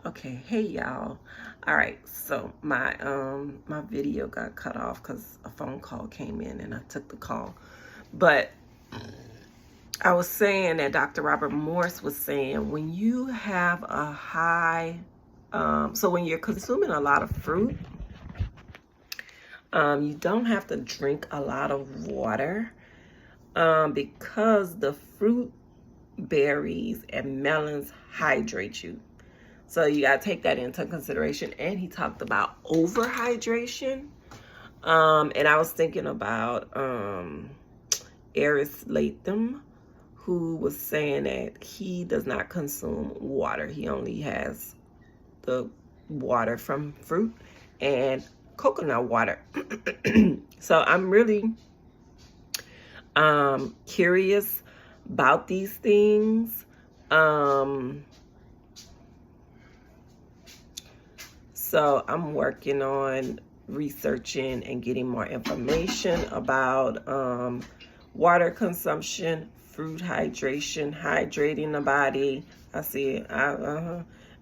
Okay, hey y'all. All right, so my video got cut off because a phone call came in and I took the call. But I was saying that Dr. Robert Morse was saying when you have a high, so when you're consuming a lot of fruit, you don't have to drink a lot of water because the fruit berries and melons hydrate you. So you got to take that into consideration. And he talked about overhydration. And I was thinking about Eris Latham, who was saying that he does not consume water. He only has the water from fruit and coconut water. So I'm really curious about these things. So I'm working on researching and getting more information about water consumption, fruit hydration, hydrating the body. I see it.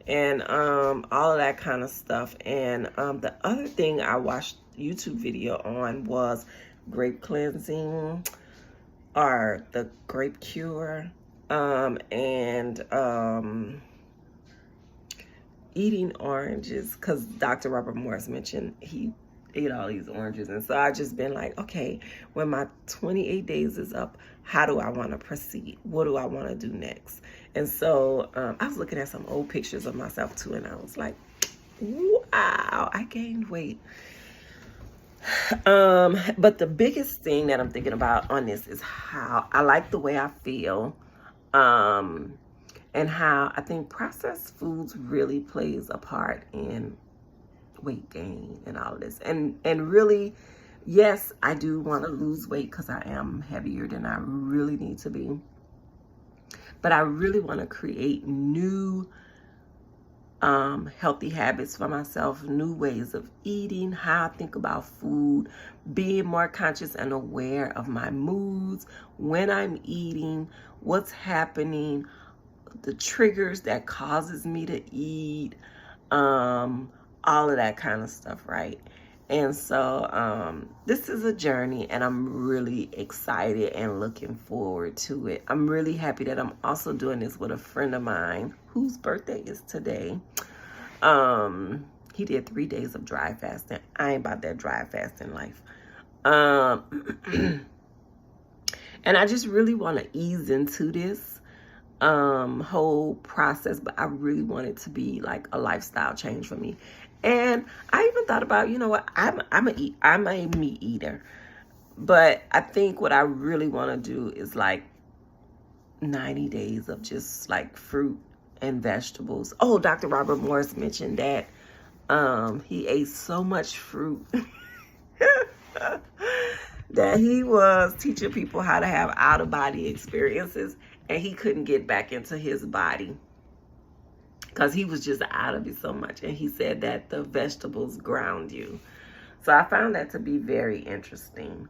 And all of that kind of stuff. And the other thing I watched YouTube video on was grape cleansing or the grape cure, and eating oranges, because Dr. Robert Morris mentioned he ate all these oranges. And so I just been like, okay, when my 28 days is up, how do I want to proceed? What do I want to do next? And so I was looking at some old pictures of myself too, and I was like, wow, I gained weight. But the biggest thing that I'm thinking about on this is how I like the way I feel. And how I think processed foods really plays a part in weight gain and all of this. And really, yes, I do want to lose weight because I am heavier than I really need to be. But I really want to create new healthy habits for myself, new ways of eating, how I think about food, being more conscious and aware of my moods, when I'm eating, what's happening, the triggers that causes me to eat, all of that kind of stuff, right? And so this is a journey, and I'm really excited and looking forward to it. I'm really happy that I'm also doing this with a friend of mine whose birthday is today. He did 3 days of dry fasting. I ain't about that dry fasting life. And I just really want to ease into this whole process, but I really want it to be like a lifestyle change for me. And I even thought about, you know what, I'm a meat eater, but I think what I really want to do is like 90 days of just like fruit and vegetables. Oh, Dr. Robert Morris mentioned that he ate so much fruit that he was teaching people how to have out-of-body experiences, and he couldn't get back into his body because he was just out of it so much. And he said that the vegetables ground you. So I found that to be very interesting.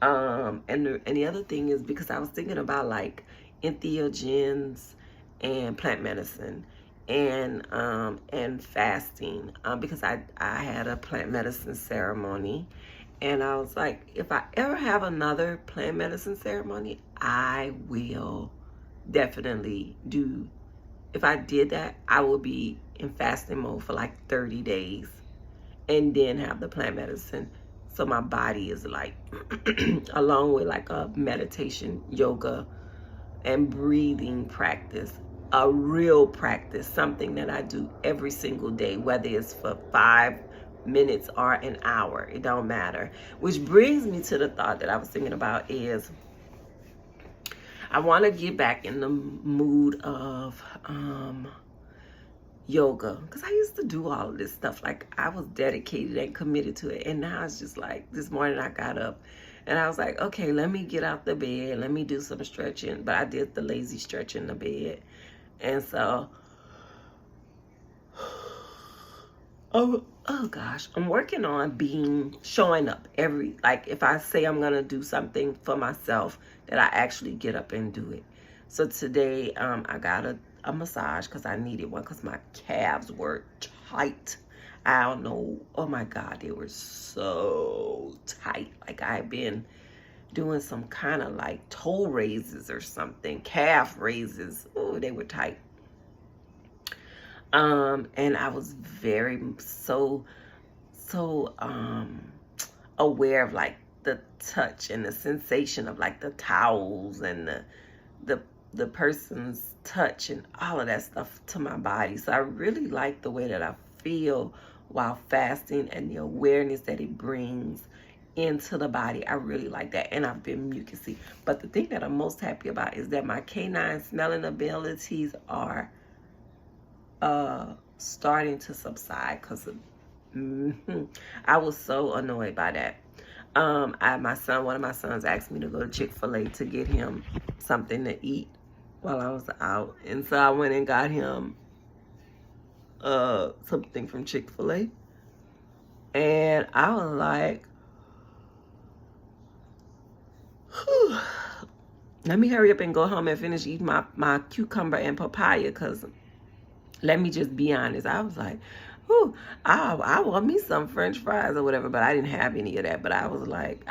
And the other thing is, because I was thinking about like entheogens and plant medicine and fasting, because I had a plant medicine ceremony. And I was like, if I ever have another plant medicine ceremony, I will definitely do. If I did that, I will be in fasting mode for like 30 days and then have the plant medicine. So my body is like, along with like a meditation, yoga, and breathing practice, a real practice, something that I do every single day, whether it's for 5 minutes or an hour, it don't matter. Which brings me to the thought that I was thinking about is I want to get back in the mood of yoga, because I used to do all of this stuff. Like I was dedicated and committed to it, and now it's just like this morning I got up and I was like, okay, let me get out the bed, let me do some stretching. But I did the lazy stretch in the bed. And so oh gosh, I'm working on showing up every, like if I say I'm gonna do something for myself, that I actually get up and do it. So today I got a massage because I needed one because my calves were tight. I don't know. Oh my God, they were so tight. Like I had been doing some kind of like toe raises or something, calf raises. Oh, they were tight. And I was very so aware of like the touch and the sensation of like the towels and the the person's touch and all of that stuff to my body. So I really like the way that I feel while fasting and the awareness that it brings into the body. I really like that. And I've been mucusy. But the thing that I'm most happy about is that my canine smelling abilities are starting to subside because I was so annoyed by that. One of my sons asked me to go to Chick-fil-A to get him something to eat while I was out. And so I went and got him something from Chick-fil-A. And I was like, whew, let me hurry up and go home and finish eating my cucumber and papaya, because let me just be honest. I was like, ooh, I want me some French fries or whatever, but I didn't have any of that. But I was like,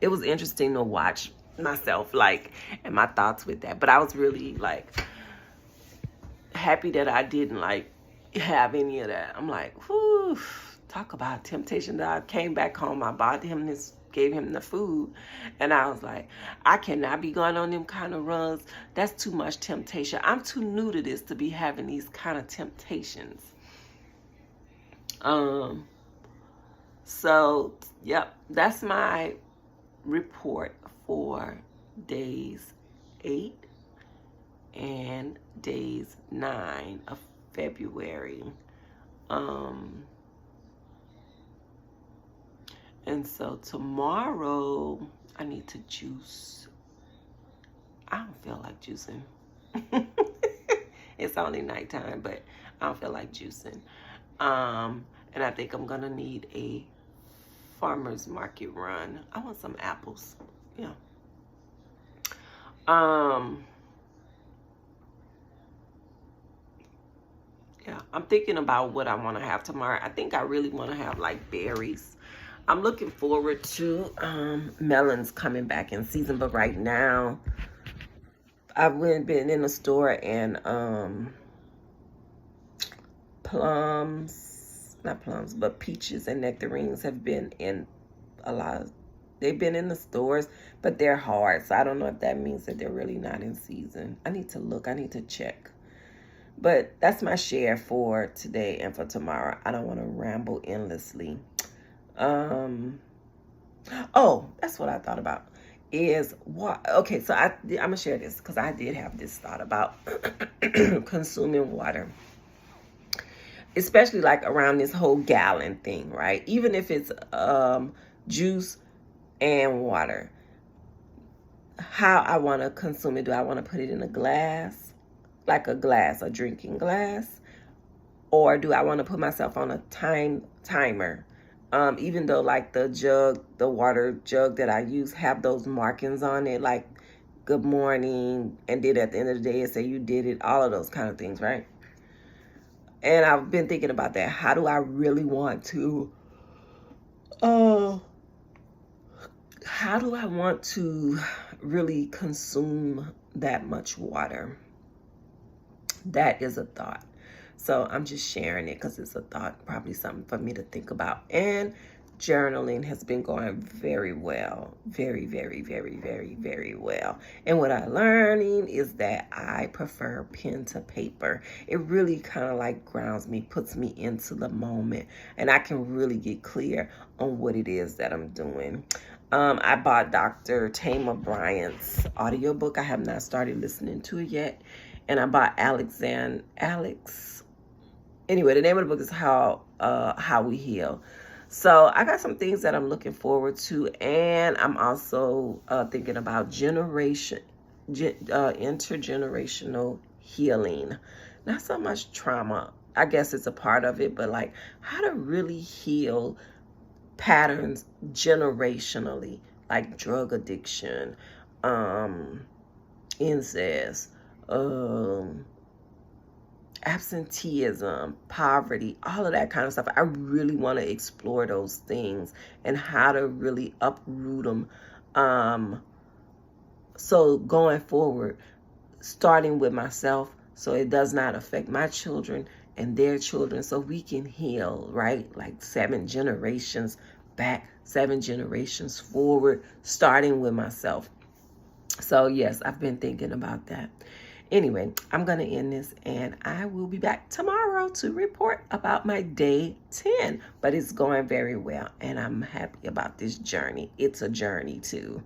it was interesting to watch myself, like, and my thoughts with that. But I was really, like, happy that I didn't, like, have any of that. I'm like, whew, talk about temptation. I came back home, I bought him this, gave him the food, and I was like, I cannot be going on them kind of runs. That's too much temptation. I'm too new to this to be having these kind of temptations. So yep, that's my report for days 8 and days 9 of February. And so tomorrow I need to juice. I don't feel like juicing. It's only nighttime, but I don't feel like juicing. And I think I'm gonna need a farmer's market run. I want some apples. Yeah. Yeah, I'm thinking about what I want to have tomorrow. I think I really want to have like berries. I'm looking forward to melons coming back in season, but right now I've been in the store and not plums, but peaches and nectarines have been in a lot of, they've been in the stores, but they're hard. So I don't know if that means that they're really not in season. I need to look, I need to check. But that's my share for today and for tomorrow. I don't want to ramble endlessly. Oh, that's what I thought about. Is what? Okay, so I'm gonna share this because I did have this thought about consuming water, especially like around this whole gallon thing, right? Even if it's juice and water, how I want to consume it. Do I want to put it in a glass, like a drinking glass, or do I want to put myself on a timer? Even though like the water jug that I use have those markings on it, like good morning, and then at the end of the day it say you did it, all of those kind of things, right? And I've been thinking about that. How do I really want to, how do I want to really consume that much water? That is a thought. So I'm just sharing it because it's a thought, probably something for me to think about. And journaling has been going very well. Very, very, very, very, very well. And what I'm learning is that I prefer pen to paper. It really kind of like grounds me, puts me into the moment, and I can really get clear on what it is that I'm doing. I bought Dr. Tamar Bryant's audiobook. I have not started listening to it yet. And I bought Anyway, the name of the book is How We Heal. So I got some things that I'm looking forward to, and I'm also thinking about intergenerational healing. Not so much trauma. I guess it's a part of it, but like how to really heal patterns generationally, like drug addiction, incest, absenteeism, poverty, all of that kind of stuff. I really want to explore those things and how to really uproot them. So going forward, starting with myself, so it does not affect my children and their children, so we can heal, right? Like 7 generations back, 7 generations forward, starting with myself. So yes, I've been thinking about that. Anyway, I'm going to end this, and I will be back tomorrow to report about my day 10. But it's going very well, and I'm happy about this journey. It's a journey too.